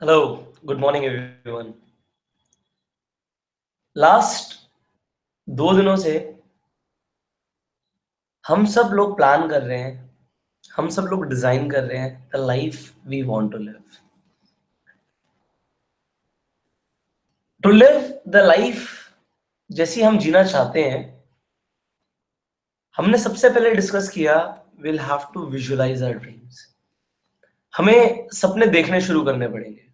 Hello, good morning everyone. Last 2 दिनों से हम सब लोग प्लान कर रहे हैं, हम सब लोग डिजाइन कर रहे हैं the life we want to live the life जैसी हम जीना चाहते हैं। हमने सबसे पहले डिस्कस किया will have to visualise our dreams. हमें सपने देखने शुरू करने पड़ेंगे।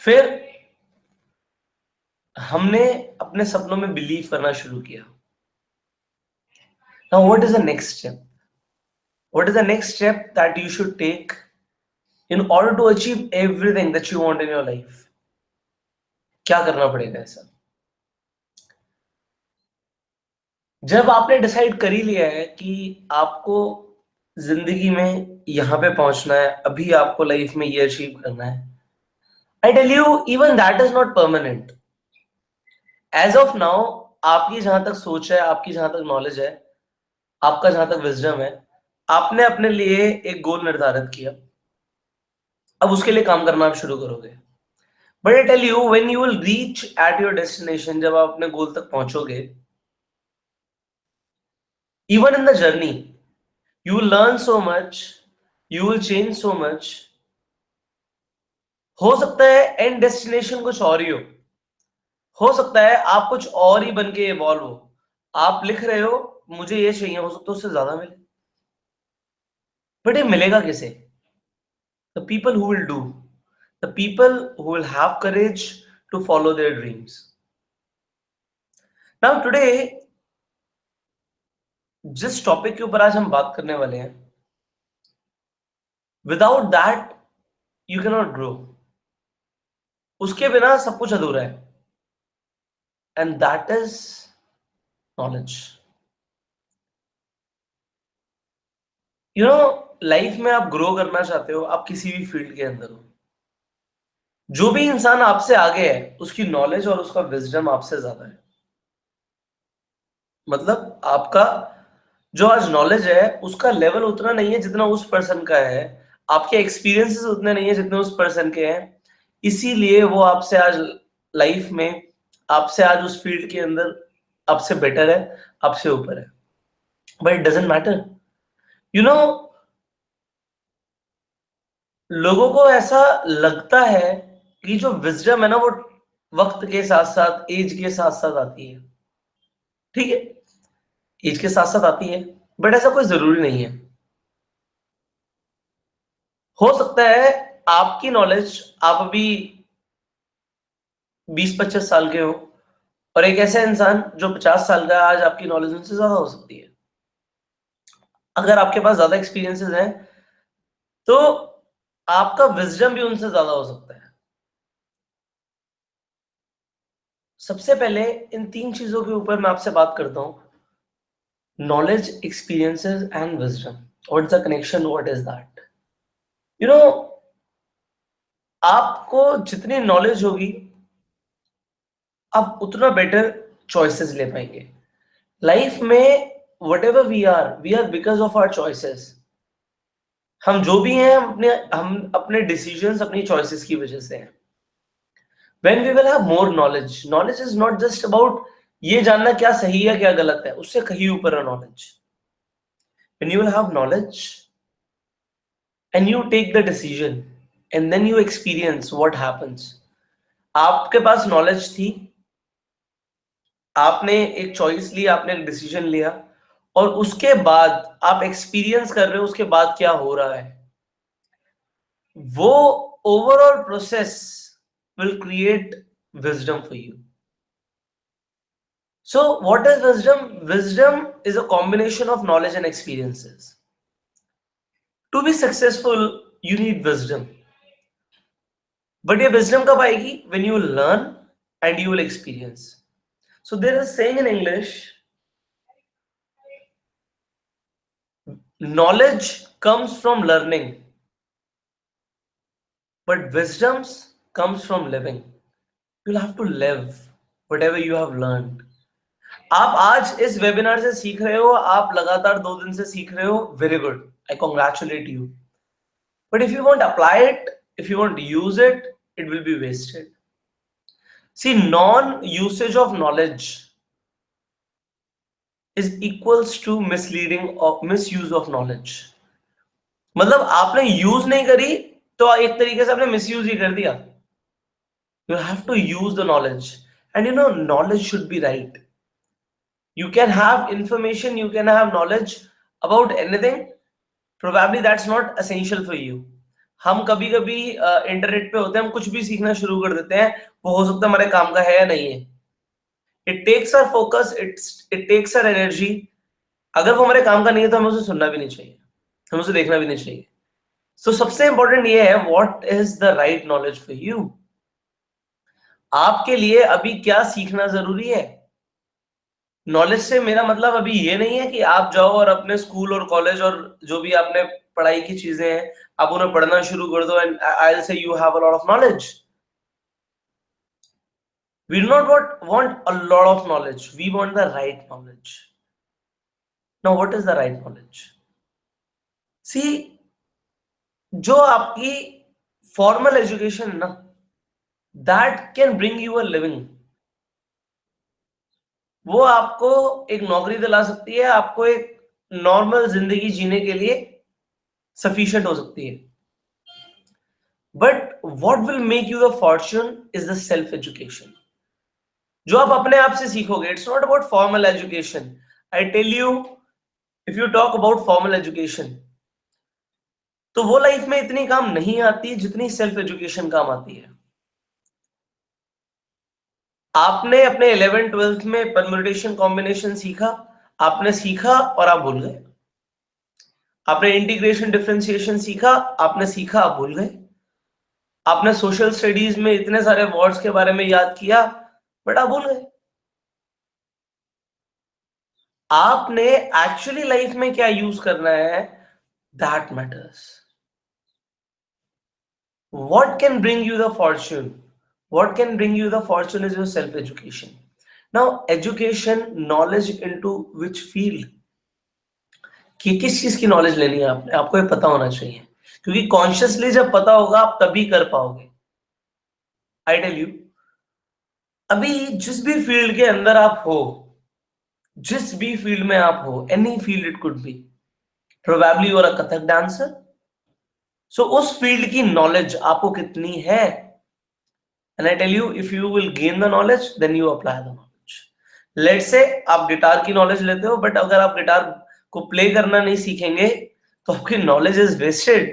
फिर हमने अपने सपनों में बिलीव करना शुरू किया। Now what is the next step? What is the next step that you should take in order to achieve everything that you want in your life? क्या करना पड़ेगा ऐसा? जब आपने डिसाइड कर ही लिया है कि आपको जिंदगी में यहां पे पहुंचना है, अभी आपको लाइफ में ये अचीव करना है, I tell you even that is not permanent. As of now आपकी जहां तक सोच है, आपकी जहां तक नॉलेज है, आपका जहां तक विजडम है, आपने अपने लिए एक गोल निर्धारित किया। अब उसके लिए काम करना आप शुरू करोगे। But I tell you when you will reach at your destination, जब आप अपने गोल तक पहुंचोगे, even in the journey you will learn so much, you will change so much. हो सकता है एंड डेस्टिनेशन कुछ और ही हो सकता है आप कुछ और ही बन के इवॉल्व हो। आप लिख रहे हो मुझे ये चाहिए, हो सकता है उससे ज्यादा मिले, बट ये मिलेगा किसे? The people who will do, the people who will have courage to follow their dreams. Now today जिस टॉपिक के ऊपर आज हम बात करने वाले हैं, without that you can not grow. उसके बिना सब कुछ अधूरा है, and that is knowledge. You know, life में आप ग्रो करना चाहते हो, आप किसी भी फील्ड के अंदर हो, जो भी इंसान आपसे आगे है उसकी नॉलेज और उसका विजडम आपसे ज्यादा है। मतलब आपका जो आज नॉलेज है उसका लेवल उतना नहीं है जितना उस पर्सन का है, आपके एक्सपीरियंसेस उतने नहीं है जितने उस पर्सन के हैं। इसीलिए वो आपसे आज लाइफ में, आपसे आज उस फील्ड के अंदर आपसे बेटर है, आपसे ऊपर है। But it doesn't matter. You know, लोगों को ऐसा लगता है कि जो विजडम है ना, वो वक्त के साथ साथ, एज के साथ साथ आती है। ठीक है, एज के साथ साथ आती है, बट ऐसा कोई जरूरी नहीं है। हो सकता है आपकी नॉलेज, आप अभी 20-25 साल के हो, और एक ऐसा इंसान जो 50 साल का है, आज आपकी नॉलेज उनसे ज्यादा हो सकती है। अगर आपके पास ज्यादा एक्सपीरियंसेस हैं तो आपका विजडम भी उनसे ज्यादा हो सकता है। सबसे पहले इन 3 चीजों के ऊपर मैं आपसे बात करता हूं। knowledge, experiences and wisdom. What's the connection? What is that? You know, आपको जितनी नॉलेज होगी आप उतना बेटर चॉइसेस ले पाएंगे लाइफ में। whatever we are because of our choices. हम जो भी हैं हम अपने डिसीजंस, अपनी चॉइसेस की वजह से हैं। when we will have more knowledge is not just about ये जानना क्या सही है क्या गलत है, उससे कहीं ऊपर है knowledge. when you will have knowledge and you take the decision and then you experience what happens. आपके पास नॉलेज थी, आपने एक चॉइस ली, आपने एक डिसीजन लिया, और उसके बाद आप एक्सपीरियंस कर रहे हो उसके बाद क्या हो रहा है। वो overall process will create wisdom for you. So what is wisdom? Wisdom is a combination of knowledge and experiences. To be successful you need wisdom, but ये विजडम कब आएगी? When you learn and you will experience. So there is a saying in English, knowledge comes from learning, but wisdoms comes from living. You'll have to live whatever you have learned. आप आज इस webinar से सीख रहे हो, आप लगातार 2 दिन से सीख रहे हो, very good, I congratulate you. But if you won't apply it, if you won't use it, it will be wasted. See, non-usage of knowledge is equals to misleading or misuse of knowledge. मतलब आपने use नहीं करी तो एक तरीके से आपने misuse ही कर दिया. You have to use the knowledge, and you know knowledge should be right. You can have information, you can have knowledge about anything. Probably that's not essential for you. हम कभी कभी इंटरनेट पे होते हैं, हम कुछ भी सीखना शुरू कर देते हैं, वो हो सकता है हमारे काम का है या नहीं है. It takes our focus, it takes our energy. अगर वो हमारे काम का नहीं है तो हमें उसे सुनना भी नहीं चाहिए, हमें उसे देखना भी नहीं चाहिए. So सबसे इंपॉर्टेंट ये है, what is the right knowledge for you? आपके लिए अभी क्या सीखना जरूरी है. नॉलेज से मेरा मतलब अभी ये नहीं है कि आप जाओ और अपने स्कूल और कॉलेज और जो भी आपने पढ़ाई की चीजें हैं आप उन्हें पढ़ना शुरू कर दो and I will say you have a lot of knowledge. We do not want a lot of knowledge. We want the right knowledge. Now, what is the right knowledge? See, जो आपकी formal education ना, that can bring you a living. वो आपको एक नौकरी दिला सकती है, आपको एक नॉर्मल जिंदगी जीने के लिए सफिशिएंट हो सकती है. But what will make you the fortune is the self education, जो आप अपने आप से सीखोगे. It's not about formal education. I tell you, if you talk about formal education तो वो लाइफ में इतनी काम नहीं आती जितनी सेल्फ एजुकेशन काम आती है. आपने अपने 11th 12th में परम्यूटेशन कॉम्बिनेशन सीखा, आपने सीखा और आप भूल गए. आपने इंटीग्रेशन डिफरेंशिएशन सीखा, आपने सीखा, आप भूल गए. आपने सोशल स्टडीज में इतने सारे वर्ड्स के बारे में याद किया बट आप भूल गए. आपने एक्चुअली लाइफ में क्या यूज करना है, that matters. What can bring you the Fortune, what can bring you the fortune is your self education. Now education, knowledge into which field, कि किस चीज की नॉलेज लेनी है आपने, आपको ये पता होना चाहिए, क्योंकि कॉन्शियसली जब पता होगा आप तभी कर पाओगे. आई टेल यू, अभी जिस भी फील्ड के अंदर आप हो, जिस भी फील्ड में आप हो, any field it could be, probably you are a Kathak dancer, so उस फील्ड की नॉलेज आपको कितनी है. And I tell you, if you will gain the knowledge, then you apply the knowledge. Let's say आप guitar की knowledge लेते हो, but अगर आप गिटार को प्ले करना नहीं सीखेंगे तो आपकी knowledge is wasted.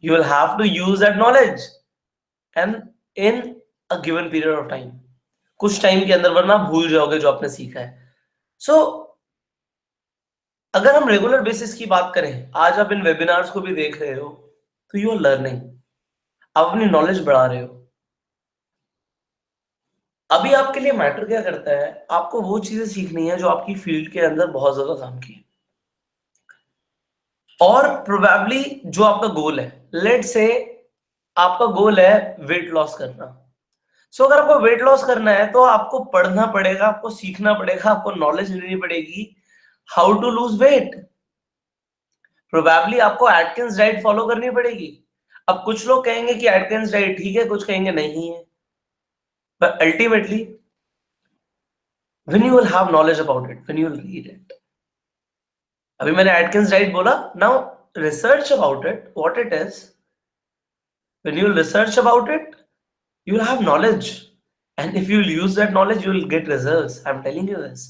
You will have to use that knowledge and in a given period of time. कुछ टाइम के अंदर, वरना आप भूल जाओगे जो आपने सीखा है. So अगर हम रेगुलर बेसिस की बात करें, आज आप इन वेबिनार्स को भी देख रहे हो तो यू आर लर्निंग, आप अपनी नॉलेज बढ़ा रहे हो. अभी आपके लिए मैटर क्या करता है, आपको वो चीजें सीखनी है जो आपकी फील्ड के अंदर बहुत ज्यादा काम की है, और प्रोबेबली जो आपका गोल है. लेट्स से आपका गोल है वेट लॉस करना. सो अगर आपको वेट लॉस करना है तो आपको पढ़ना पड़ेगा, आपको सीखना पड़ेगा, आपको नॉलेज लेनी पड़ेगी how to lose weight. Probably आपको एटकिंस डाइट फॉलो करनी पड़ेगी. अब कुछ लोग कहेंगे कि एटकिंस डाइट ठीक है, कुछ कहेंगे नहीं है, but ultimately when you will have knowledge about it, when you will read it. अभी मैंने एटकिंस डाइट बोला, now research about it, what it is. When you will research about it, you will have knowledge, and if you will use that knowledge, you will get results. I'm telling you this.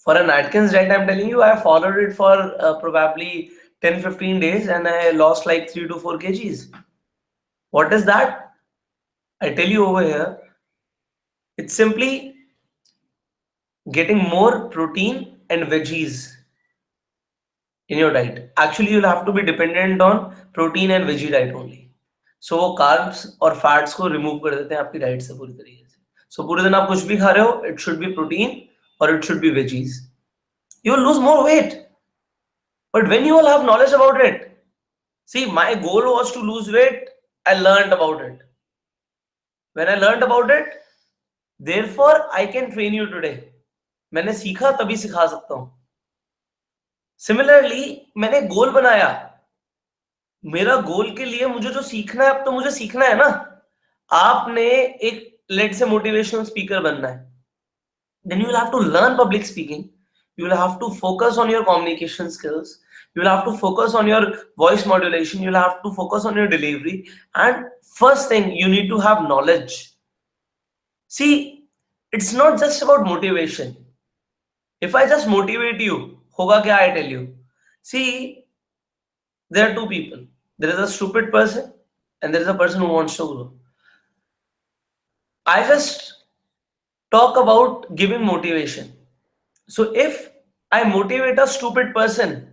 For an Atkins diet, I'm telling you, I followed it for probably 10-15 days and I lost like 3 to 4 kgs. What is that? I tell you over here, it's simply getting more protein and veggies in your diet. Actually, you'll have to be dependent on protein and veggie diet only. So वो carbs और fats को remove कर देते हैं आपकी diet से पूरी तरीके से. So पूरे दिन आप कुछ भी खा रहे हो, it should be protein or it should be veggies. You will lose more weight. But when you will have knowledge about it, see, my goal was to lose weight. I learned about it. When I learned about it, therefore I can train you today. मैंने सीखा तभी सिखा सकता हूं. Similarly, मैंने गोल बनाया मेरा गोल के लिए मुझे जो सीखना है, अब तो मुझे सीखना है ना। आपने एक लेट से मोटिवेशनल स्पीकर बनना है, then you will have to learn public speaking. You will have to focus on your communication skills. You will have to focus on your voice modulation. You will have to focus on your delivery. And first thing, you need to have knowledge. See, it's not just about motivation. If I just motivate you, hoga kya, I tell you. See, there are two people. There is a stupid person and there is a person who wants to grow. I just talk about giving motivation. So if I motivate a stupid person,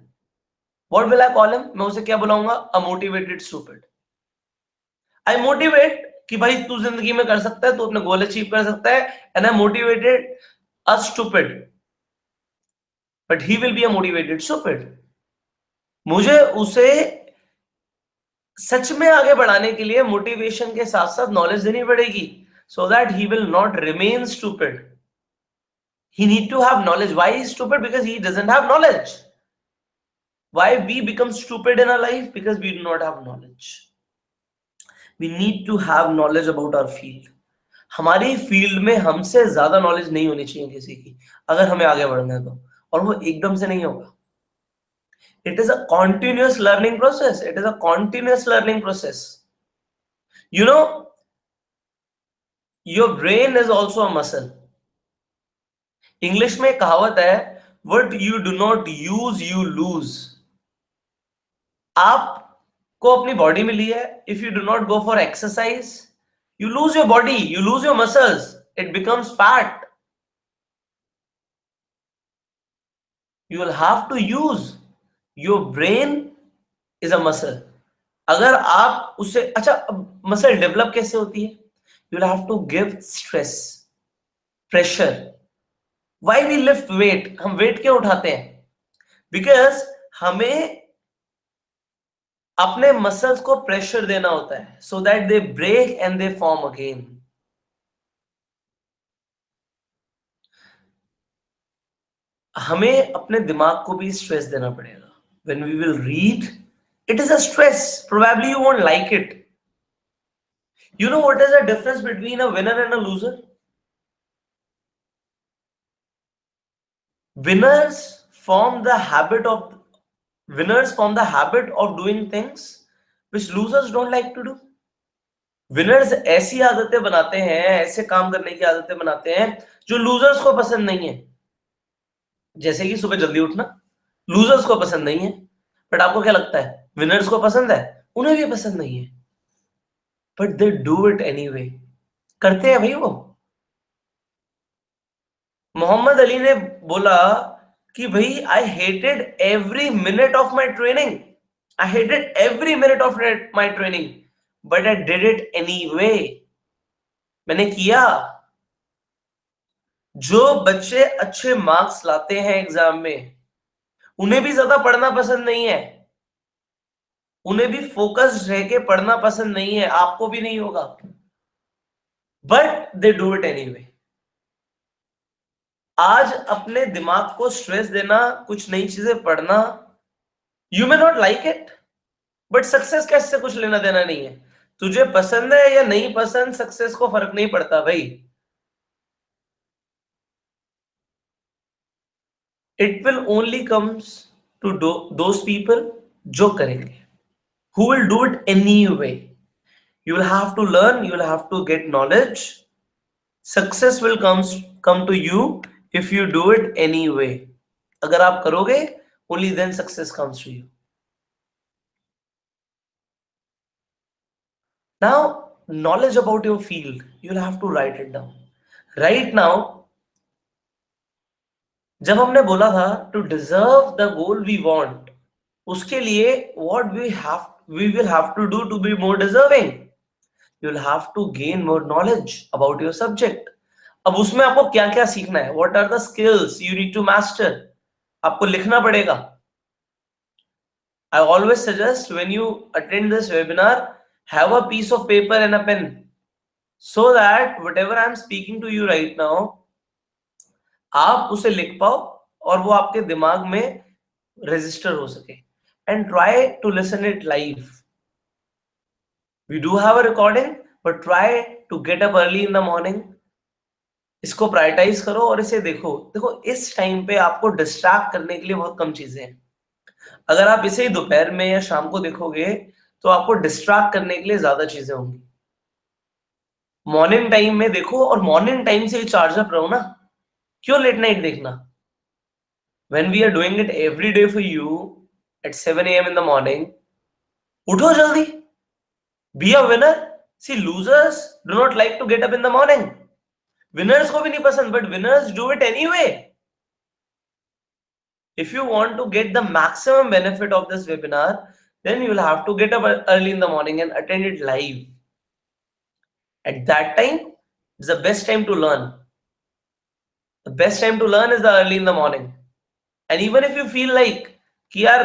what will I call him? मैं उसे क्या बुलाऊंगा? A motivated stupid. I motivate कि भाई तू जिंदगी में कर सकता है, तू अपने गोल अचीव कर सकता है, and I motivated a stupid, but he will be a motivated stupid. मुझे उसे सच में आगे बढ़ाने के लिए मोटिवेशन के साथ साथ नॉलेज देनी पड़ेगी, so that he will not remain stupid. He need to have knowledge. Why he is stupid? Because he doesn't have knowledge. Why we become stupid in our life? Because we do not have knowledge. We need to have knowledge about our field. हमारी field में हमसे ज्यादा knowledge नहीं होनी चाहिए किसी की, अगर हमें आगे बढ़ना है तो, और वो एकदम से नहीं होगा. It is a continuous learning process. It is a continuous learning process. You know, your brain is also a muscle. English में कहावत है, what you do not use you lose. आपको अपनी बॉडी मिली है, if you do not go for exercise, you lose your body, you lose your muscles, it becomes fat. You will have to use. Your brain is a muscle. अगर आप उसे, अच्छा, muscle develop कैसे होती है? You will have to give stress, pressure. Why we lift weight? हम wait क्यों उठाते हैं? Because हमें अपने मसल्स को प्रेशर देना होता है, so that they break and they form again. हमें अपने दिमाग को भी स्ट्रेस देना पड़ेगा. When we will read, it is a stress. Probably you won't like it. You know what is the difference between a winner and a loser? Winners form the habit of doing things which losers don't like to do. Winners ऐसी आदतें बनाते हैं, ऐसे काम करने की आदतें बनाते हैं जो लूजर्स को पसंद नहीं है. जैसे कि सुबह जल्दी उठना लूजर्स को पसंद नहीं है, बट आपको क्या लगता है विनर्स को पसंद है? उन्हें भी पसंद नहीं है, but they do it anyway. करते हैं भाई वो. मोहम्मद अली ने बोला कि भाई I hated every minute of my training, I hated every minute of my training, but I did it anyway. मैंने किया. जो बच्चे अच्छे मार्क्स लाते हैं एग्जाम में, उन्हें भी ज्यादा पढ़ना पसंद नहीं है, उन्हें भी फोकस रह के पढ़ना पसंद नहीं है, आपको भी नहीं होगा, but they do it anyway. आज अपने दिमाग को स्ट्रेस देना, कुछ नई चीजें पढ़ना, you may not like it, but success का इससे कुछ लेना देना नहीं है. तुझे पसंद है या नहीं पसंद, सक्सेस को फर्क नहीं पड़ता भाई. It will only comes to those people जो करेंगे, who will do it anyway. You will have to learn, you will have to get knowledge. Success will come to you if you do it anyway. अगर आप करोगे, only then success comes to you. Now, knowledge about your field, you will have to write it down. Right now, जब हमने बोला था to deserve the goal we want, उसके लिए what we will have to do to be more deserving. You will have to gain more knowledge about your subject. अब उसमें आपको क्या क्या सीखना है? What are the skills you need to master? आपको लिखना पड़ेगा. I always suggest when you attend this webinar, have a piece of paper and a pen, so that whatever I am speaking to you right now, आप उसे लिख पाओ और वो आपके दिमाग में रजिस्टर हो सके. And try to listen it live. We do have a recording, but try to get up early in the morning. इसको प्रायोरिटाइज करो और इसे देखो। देखो इस टाइम पे आपको डिस्ट्रैक्ट करने के लिए बहुत कम चीजें हैं। अगर आप इसे दोपहर में या शाम को देखोगे तो आपको डिस्ट्रैक्ट करने के लिए ज्यादा चीजें होंगी। मॉर्निंग टाइम में देखो और मॉर्निंग टाइम से ही चार्ज अप रहो ना। क्यों लेट नाइट देखना? When we are doing it every day for you at 7 a.m. in the morning, उठो जल्दी। Be a winner. See, losers do not like to get up in the morning. Winners को भी नहीं पसंद, but winners do it anyway. If you want to get the maximum benefit of this webinar, then you will have to get up early in the morning and attend it live. At that time, it's the best time to learn. The best time to learn is the early in the morning. And even if you feel like कि यार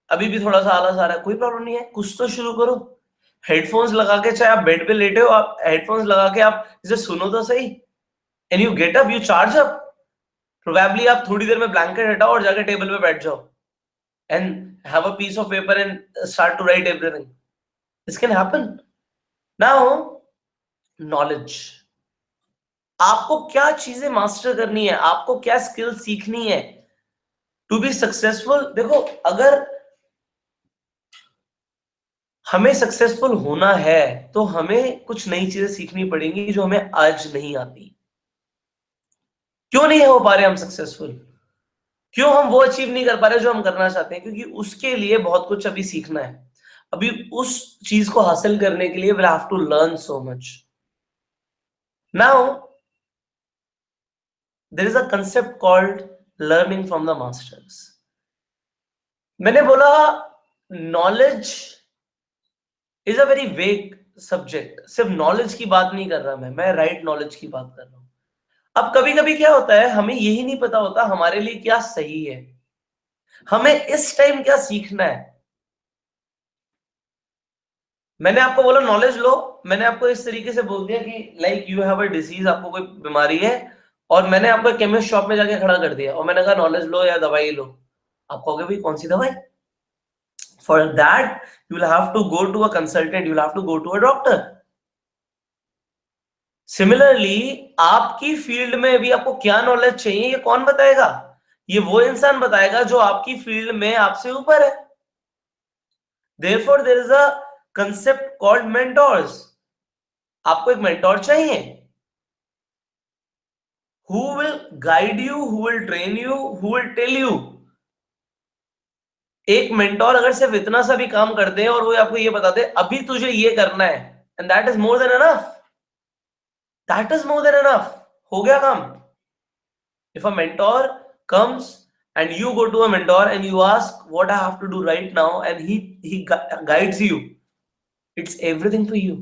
अभी भी थोड़ा सा आलस आ रहा है, कोई प्रॉब्लम नहीं है, कुछ तो शुरू करो। हेडफोन्स लगा के, चाहे आप बेड पे लेटे हो, आप हेडफोन्स लगा के आप इसे सुनो तो सही। And you get up, you charge up. Probably आप थोड़ी देर में ब्लैंकेट हटाओ और जाके टेबल पे बैठ जाओ and have a piece of paper and start to write everything. This can happen. Now, knowledge. आपको क्या चीजें मास्टर करनी है, आपको क्या स्किल सीखनी है टू बी सक्सेसफुल। देखो अगर हमें सक्सेसफुल होना है तो हमें कुछ नई चीजें सीखनी पड़ेंगी जो हमें आज नहीं आती। क्यों नहीं हो पा रहे हम सक्सेसफुल? क्यों हम वो अचीव नहीं कर पा रहे जो हम करना चाहते हैं? क्योंकि उसके लिए बहुत कुछ अभी सीखना है। अभी उस चीज को हासिल करने के लिए we'll have to learn so much. Now, there is a concept called learning from the masters. मैंने बोला knowledge is a very vague subject. सिर्फ knowledge की बात नहीं कर रहा मैं right knowledge की बात कर रहा हूं। अब कभी कभी क्या होता है, हमें यही नहीं पता होता हमारे लिए क्या सही है, हमें इस टाइम क्या सीखना है। मैंने आपको बोला नॉलेज लो, मैंने आपको इस तरीके से बोल दिया कि like you have a disease, आपको कोई बीमारी है, और मैंने आपको केमिस्ट शॉप में जाके खड़ा कर दिया और मैंने कहा नॉलेज लो या दवाई लो। आप कहोगे भाई कौन सी दवाई? For that you will have to go to a consultant, you will have to go to a doctor. Similarly आपकी फील्ड में भी आपको क्या नॉलेज चाहिए ये कौन बताएगा? ये वो इंसान बताएगा जो आपकी फील्ड में आपसे ऊपर है। Therefore, there is a concept called mentors. आपको एक मेंटोर चाहिए who will guide you, who will train you, who will tell you. एक मेंटोर अगर सिर्फ इतना सा भी काम कर दे और वो आपको ये बता दे अभी तुझे ये करना है, and that is more than enough. That is more than enough. हो गया काम। If a mentor comes and you go to a mentor and you ask what I have to do right now and he guides you, it's everything for you.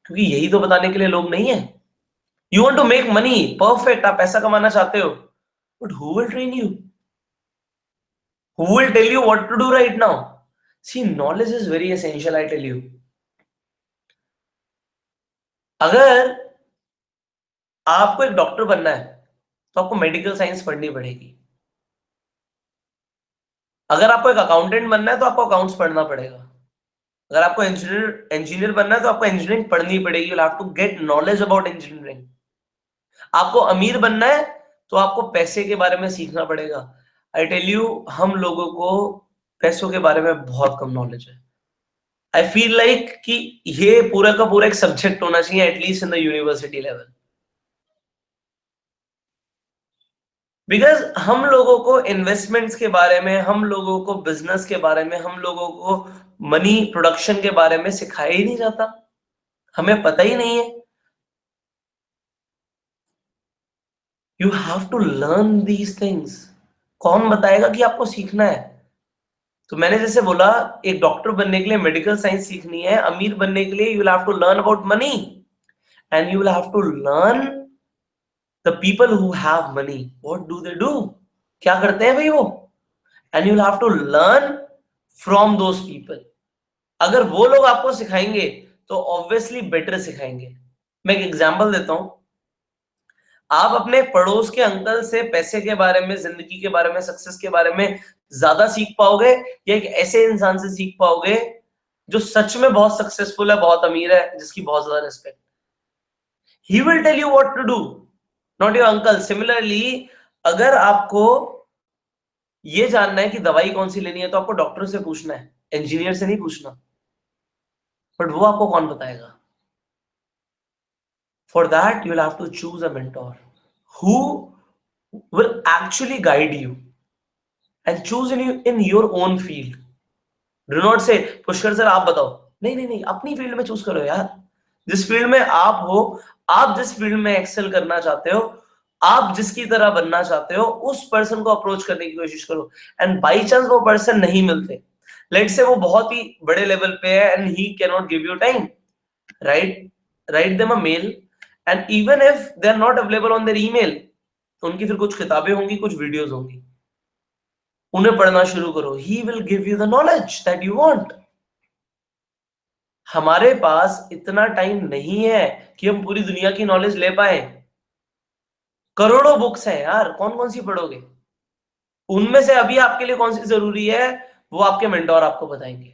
क्योंकि यही तो बताने के लिए लोग नहीं है। You want to make money, perfect, आप पैसा कमाना चाहते हो, but who will train you? Who will tell you what to do right now? See, knowledge is very essential, I tell you. अगर आपको एक डॉक्टर बनना है तो आपको मेडिकल साइंस पढ़नी पड़ेगी। अगर आपको एक अकाउंटेंट बनना है तो आपको अकाउंट्स पढ़ना पड़ेगा। अगर आपको इंजीनियर बनना है तो आपको इंजीनियरिंग पढ़नी पड़ेगी। You'll have to get knowledge about engineering. आपको अमीर बनना है तो आपको पैसे के बारे में सीखना पड़ेगा। आई टेल यू, हम लोगों को पैसों के बारे में बहुत कम नॉलेज है। आई फील लाइक कि ये पूरा का पूरा एक सब्जेक्ट होना चाहिए at least in the university level. Because हम लोगों को इन्वेस्टमेंट्स के बारे में, हम लोगों को बिजनेस के बारे में, हम लोगों को मनी प्रोडक्शन के बारे में सिखाया ही नहीं जाता, हमें पता ही नहीं है। You have to learn these things. कौन बताएगा कि आपको सीखना है? तो मैंने जैसे बोला एक डॉक्टर बनने के लिए मेडिकल साइंस सीखनी है, अमीर बनने के लिए you will have to learn about money and you will have to learn the people who have money, what do they do, क्या करते हैं भाई वो, and you will have to learn from those people. अगर वो लोग आपको सिखाएंगे तो ऑब्वियसली बेटर सिखाएंगे। मैं एक एग्जांपल देता हूं, आप अपने पड़ोस के अंकल से पैसे के बारे में, जिंदगी के बारे में, सक्सेस के बारे में ज्यादा सीख पाओगे या एक ऐसे इंसान से सीख पाओगे जो सच में बहुत सक्सेसफुल है, बहुत अमीर है, जिसकी बहुत ज्यादा respect, he will tell you what to do, not your uncle. Similarly अगर आपको ये जानना है कि दवाई कौन सी लेनी है, तो आपको डॉक्टर से पूछना है, इंजीनियर से नहीं पूछना। बट वो आपको कौन बताएगा? For that, you'll have to choose a mentor who will actually guide you and choose in your own field. Do not say, Pushkar sir आप बताओ। नहीं नहीं नहीं, अपनी फील्ड में चूज करो यार। जिस फील्ड में आप हो, आप जिस फील्ड में एक्सेल करना चाहते हो, आप जिसकी तरह बनना चाहते हो, उस पर्सन को अप्रोच करने की कोशिश करो। एंड बाई चांस वो पर्सन नहीं मिलते, लेट्स से वो बहुत ही बड़े लेवल पे है and he can not give you time, write them a mail, and even if they are not available on their email, उनकी फिर कुछ किताबें होंगी, कुछ वीडियोस होंगी, उन्हें पढ़ना शुरू करो। He will give you the knowledge that you want. हमारे पास इतना टाइम नहीं है कि हम पूरी दुनिया की नॉलेज ले पाए। करोड़ों बुक्स हैं यार, कौन कौन सी पढ़ोगे? उनमें से अभी आपके लिए कौन सी जरूरी है, वो आपके मेंटोर आपको बताएंगे।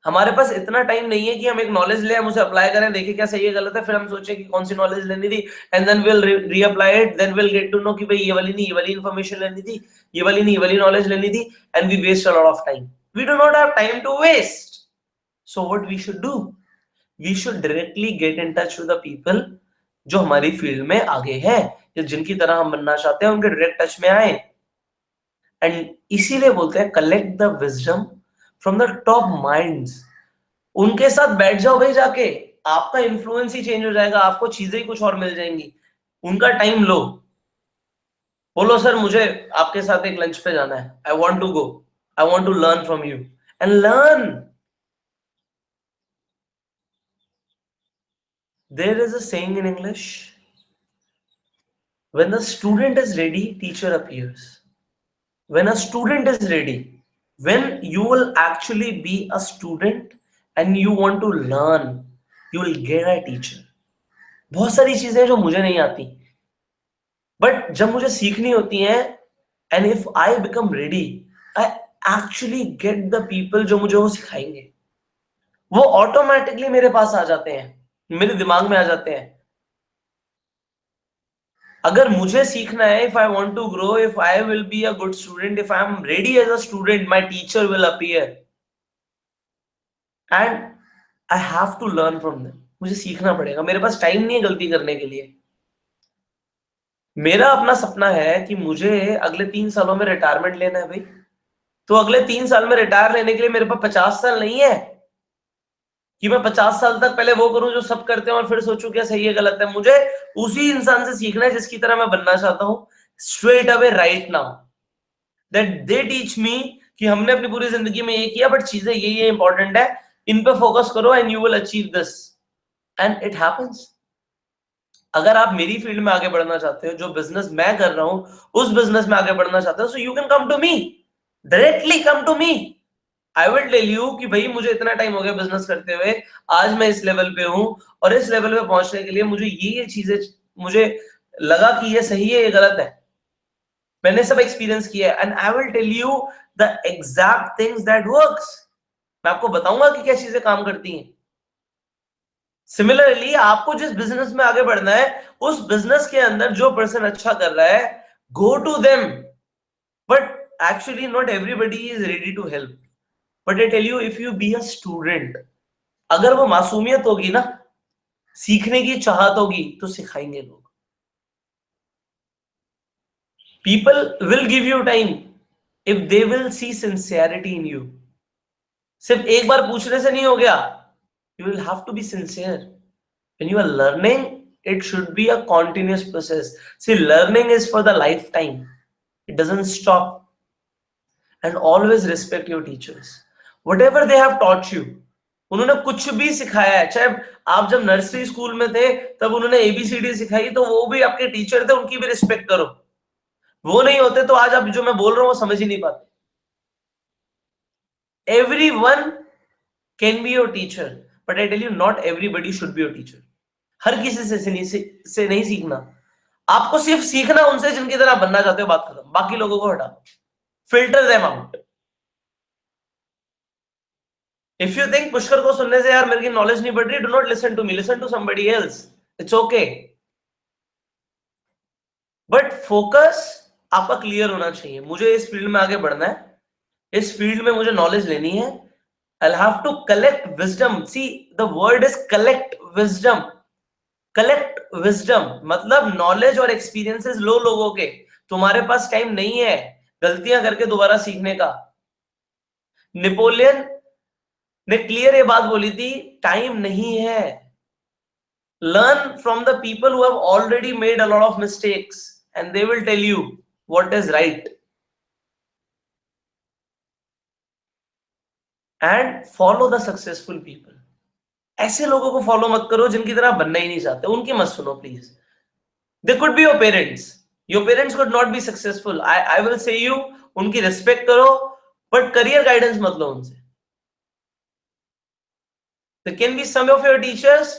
हमारे पास इतना टाइम नहीं है कि हम एक नॉलेज ले, हम उसे अप्लाई करें, देखें क्या सही है गलत है, फिर हम सोचें कि कौन सी नॉलेज लेनी थी, and then will reapply it, then will get to know कि भाई ये वाली नहीं, ये वाली इंफॉर्मेशन लेनी थी, ये वाली नहीं, ये वाली नॉलेज लेनी थी, and we waste a lot of time. We do not have time to waste. So what we should do, we should directly get in touch with the people जो हमारी फील्ड में आगे है, या जिनकी तरह हम बनना चाहते हैं, उनके डायरेक्ट टच में आए। एंड इसीलिए बोलते हैं collect the wisdom from the top minds. उनके साथ बैठ जाओ भाई जाके, आपका इन्फ्लुएंस ही चेंज हो जाएगा, आपको चीजें ही कुछ और मिल जाएंगी। उनका टाइम लो, बोलो सर मुझे आपके साथ एक लंच पे जाना है, I want to go, I want to learn from you, and learn. There is a saying in English, when the student is ready, teacher appears. When a student is ready, when you will actually be a student and you want to learn, you will get a teacher. बहुत सारी चीजें जो मुझे नहीं आती, but जब मुझे सीखनी होती है, and if I become ready, I actually get the people जो मुझे वो सिखाएंगे। वो ऑटोमेटिकली मेरे पास आ जाते हैं, मेरे दिमाग में आ जाते हैं। अगर मुझे सीखना है, if I want to grow, if I will be a good student, if I am ready as a student, my teacher will appear and I have to learn from them. मुझे सीखना पड़ेगा, मेरे पास टाइम नहीं है गलती करने के लिए। मेरा अपना सपना है कि मुझे अगले 3 सालों में रिटायरमेंट लेना है भाई। तो अगले 3 साल में रिटायर लेने के लिए मेरे पास 50 साल नहीं है कि मैं 50 साल तक पहले वो करूं जो सब करते हैं और फिर सोचूं क्या सही है गलत है। मुझे उसी इंसान से सीखना है जिसकी तरह मैं बनना चाहता हूं, straight away right now, that they teach me कि हमने अपनी पूरी जिंदगी में ये किया, बट चीजें ये इंपॉर्टेंट है, इन पे फोकस करो and you will achieve this, and it happens. अगर आप मेरी फील्ड में आगे बढ़ना चाहते हो, जो बिजनेस मैं कर रहा हूं उस बिजनेस में आगे बढ़ना चाहते हो, so you can come to me, directly come to me. I will tell you कि भाई मुझे इतना टाइम हो गया बिजनेस करते हुए, आज मैं इस लेवल पे हूं, और इस लेवल पे पहुंचने के लिए मुझे ये चीजें, मुझे लगा कि ये सही है, ये गलत है, मैंने सब एक्सपीरियंस किया है, and I will tell you the exact things that works. मैं आपको बताऊंगा कि क्या चीजें काम करती हैं। सिमिलरली आपको जिस बिजनेस में आगे बढ़ना है, उस बिजनेस के अंदर जो पर्सन अच्छा कर रहा है, go to them. But actually not everybody is ready to help, but I tell you if you be a student, अगर वो मासूमियत होगी ना, सीखने की चाहत होगी, तो सिखाएंगे लोग। People will give you time if they will see sincerity in you. सिर्फ एक बार पूछने से नहीं हो गया, you will have to be sincere when you are learning. It should be a continuous process. See, learning is for the lifetime, it doesn't stop. And always respect your teachers, whatever they have taught you. उन्होंने कुछ भी सिखाया है, चाहे आप जब nursery school में थे तब उन्होंने एबीसीडी सिखाई, तो वो भी आपके टीचर थे, उनकी भी रिस्पेक्ट करो। वो नहीं होते तो आज आप जो मैं बोल रहा हूं वो समझ ही नहीं पाते। Everyone can be your teacher, but I tell you, not everybody should be your teacher. हर किसी से नहीं सीखना। आपको सिर्फ सीखना उनसे जिनकी तरह बनना चाहते हो, बात खत्म। बाकी लोगों को हटा, filter them out. If you think Pushkar को सुनने से यार मेरे की नॉलेज नहीं बढ़ रही, do not listen to me, listen to somebody else, it's okay. But focus आपका क्लियर होना चाहिए, मुझे इस फील्ड में आगे बढ़ना है, इस फील्ड में मुझे नॉलेज लेनी है, I'll have to collect wisdom. See, the word is collect wisdom. Collect wisdom मतलब नॉलेज और एक्सपीरियंसेस लो लोगों के। तुम्हारे पास टाइम नहीं है गलतियां करके दोबारा सीखने का। नेपोलियन ने क्लियर ये बात बोली थी, टाइम नहीं है। Learn from the people who have already made a lot of mistakes and they will tell you what is right. And follow the successful people. ऐसे लोगों को फॉलो मत करो जिनकी तरह बनना ही नहीं चाहते, उनकी मत सुनो please. They could be your parents. Your parents could not be successful. I will say you, उनकी रिस्पेक्ट करो, but career guidance मत लो उनसे। There can be some of your teachers,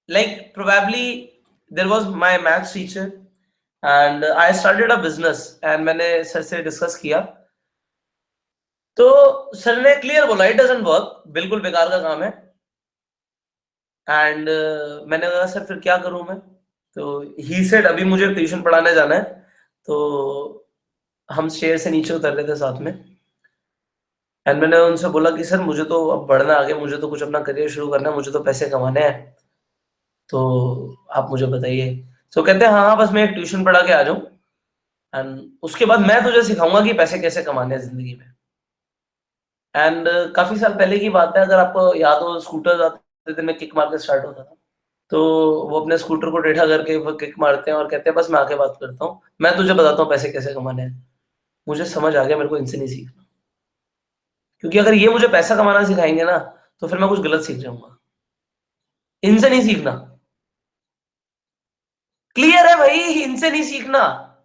like probably there was my maths teacher and I started a business and मैंने sir से discuss किया, तो sir ने clear बोला इट डजंट वर्क, बिल्कुल बेकार का काम है। एंड मैंने कहा सर फिर क्या करूं मैं, तो ही सेड अभी मुझे ट्यूशन पढ़ाने जाना है। तो हम स्टेयर से नीचे उतर रहे थे साथ में एंड मैंने उनसे बोला कि सर मुझे तो अब बढ़ना आगे, मुझे तो कुछ अपना करियर शुरू करना है, मुझे तो पैसे कमाने हैं, तो आप मुझे बताइए। तो कहते हैं हाँ हाँ बस मैं एक ट्यूशन पढ़ा के आ जाऊं एंड उसके बाद मैं तुझे सिखाऊंगा कि पैसे कैसे कमाने हैं जिंदगी में। एंड काफी साल पहले की बात है, अगर आपको याद हो स्कूटर आते थे, मैं किक मार के स्टार्ट होता था, तो वो अपने स्कूटर को टेढ़ा करके वो किक मारते हैं और कहते हैं बस मैं आके बात करता हूँ, मैं तुझे बताता हूँ पैसे कैसे कमाने हैं। मुझे समझ आ गया मेरे को इनसे नहीं सीखना, क्योंकि अगर ये मुझे पैसा कमाना सिखाएंगे ना तो फिर मैं कुछ गलत सीख जाऊंगा। इनसे नहीं सीखना, क्लियर है भाई, इनसे नहीं सीखना।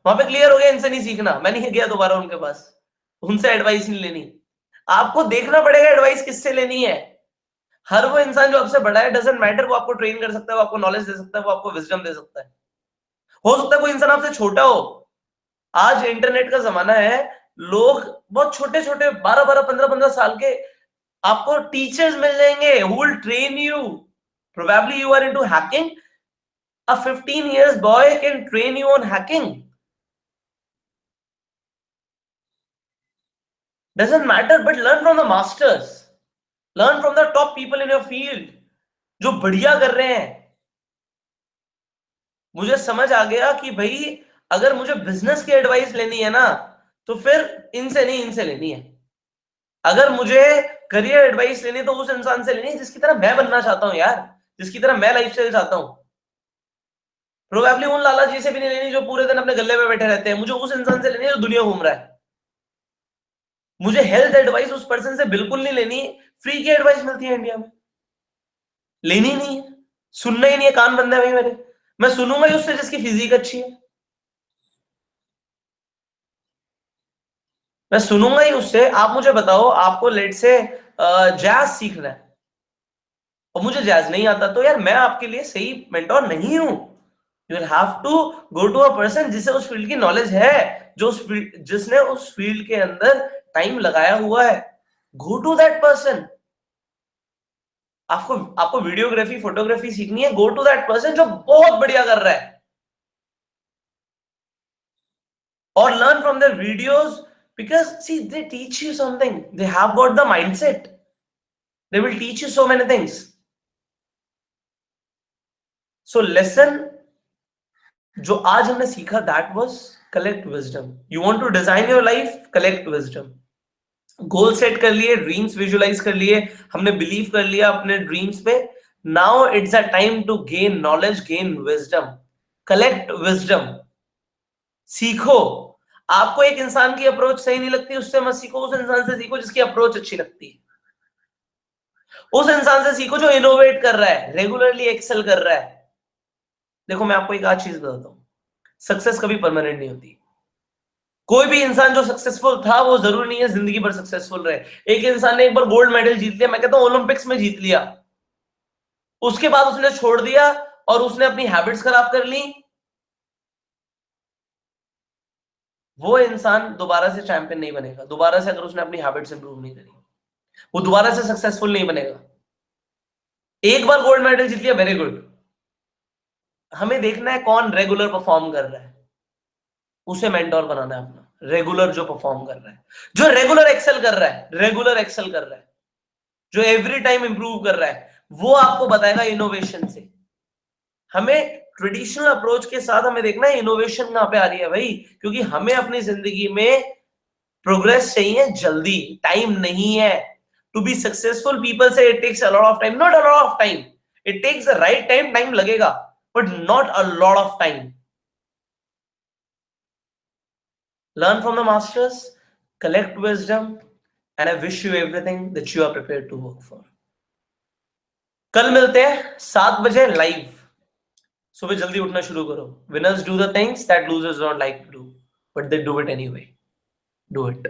वहां पे क्लियर हो गया, इनसे नहीं सीखना, मैं नहीं गया दोबारा उनके पास, उनसे एडवाइस नहीं लेनी। आपको देखना पड़ेगा एडवाइस किससे लेनी है। हर वो इंसान जो आपसे बड़ा है, डजंट मैटर, वो आपको ट्रेन कर सकता है, वो आपको नॉलेज दे सकता है, वो आपको विजडम दे सकता है। हो सकता है कोई इंसान आपसे छोटा हो, आज इंटरनेट का जमाना है, लोग बहुत छोटे छोटे 12-12 15-15 साल के आपको टीचर्स मिल जाएंगे who will train you. Probably you are into hacking, a 15 years boy can train you on hacking. Doesn't matter, but learn from the masters, learn from the top people in your field जो बढ़िया कर रहे हैं। मुझे समझ आ गया कि भाई अगर मुझे बिजनेस की एडवाइस लेनी है ना तो फिर इनसे नहीं, इनसे लेनी है। अगर मुझे करियर एडवाइस लेनी है तो उस इंसान से लेनी है जिसकी तरह मैं बनना चाहता हूं यार, जिसकी तरह मैं लाइफस्टाइल चाहता हूं। प्रोबेबली उन लाला जी से भी नहीं लेनी जो पूरे दिन अपने गल्ले में बैठे रहते हैं, मुझे उस इंसान से लेनी है जो दुनिया घूम रहा है। मुझे हेल्थ एडवाइस उस पर्सन से बिल्कुल नहीं लेनी, फ्री की एडवाइस मिलती है इंडिया में, लेनी नहीं है, सुनना ही नहीं है, कान बंद है भाई मेरे। मैं सुनूंगा ही उससे जिसकी फिजिक अच्छी है, मैं सुनूंगा ही उससे। आप मुझे बताओ, आपको लेट से जैज सीखना है और मुझे जैज नहीं आता, तो यार मैं आपके लिए सही मेंटोर नहीं हूं। You will have to go to a person जिसे उस फील्ड की नॉलेज है, जो उस फील्ड, जिसने उस फील्ड के अंदर टाइम लगाया हुआ है। Go to that person. आपको आपको वीडियोग्राफी फोटोग्राफी सीखनी है, गो टू दैट पर्सन जो बहुत बढ़िया कर रहा है, और learn from their videos, because see they teach you something, they have got the mindset, they will teach you so many things. So lesson जो आज हमने सीखा, that was collect wisdom. You want to design your life, collect wisdom. Goal set कर लिए, dreams visualise कर लिए, हमने believe कर लिया अपने ड्रीम्स पे। Now it's a time to gain knowledge, gain wisdom, collect wisdom, सीखो। आपको एक इंसान की अप्रोच सही नहीं लगती, उससे मत सीखो, उस इंसान से सीखो जिसकी अप्रोच अच्छी लगती है। उस इंसान से सीखो जो इनोवेट कर रहा है, रेगुलरली एक्सेल कर रहा है। देखो मैं आपको एक आज चीज बताता हूं, सक्सेस कभी परमानेंट नहीं होती। कोई भी इंसान जो सक्सेसफुल था वो जरूरी नहीं है जिंदगी भर सक्सेसफुल रहे। एक इंसान ने एक बार गोल्ड मेडल जीत लिया, मैं कहता हूं ओलंपिक्स में जीत लिया, उसके बाद उसने छोड़ दिया और उसने अपनी हैबिट्स खराब कर ली, वो इंसान दोबारा से चैंपियन नहीं बनेगा, दोबारा से अगर उसने अपनी हैबिट्स इंप्रूव नहीं करी। वो दोबारा से सक्सेसफुल नहीं बनेगा। एक बार गोल्ड मेडल जीत लिया, वेरी गुड। हमें देखना है कौन रेगुलर परफॉर्म कर रहा है, उसे मेंटोर बनाना है अपना। रेगुलर जो परफॉर्म कर रहा है, जो रेगुलर एक्सेल कर रहा है, रेगुलर एक्सेल कर रहा है, जो एवरी टाइम इंप्रूव कर रहा है, वो आपको बताएगा इनोवेशन से। हमें ट्रेडिशनल अप्रोच के साथ हमें देखना है इनोवेशन कहां पे आ रही है भाई, क्योंकि हमें अपनी जिंदगी में प्रोग्रेस चाहिए जल्दी, टाइम नहीं है। टू बी सक्सेसफुल पीपल से it takes a lot of time, not a lot of time, it takes the right time, time लगेगा but not a lot of time. Learn from the masters, collect wisdom, and I wish you everything that you are prepared to work for. कल मिलते हैं 7 बजे live. सुबह जल्दी उठना शुरू करो। Winners do the things that losers don't like to do, but they do it anyway. Do it.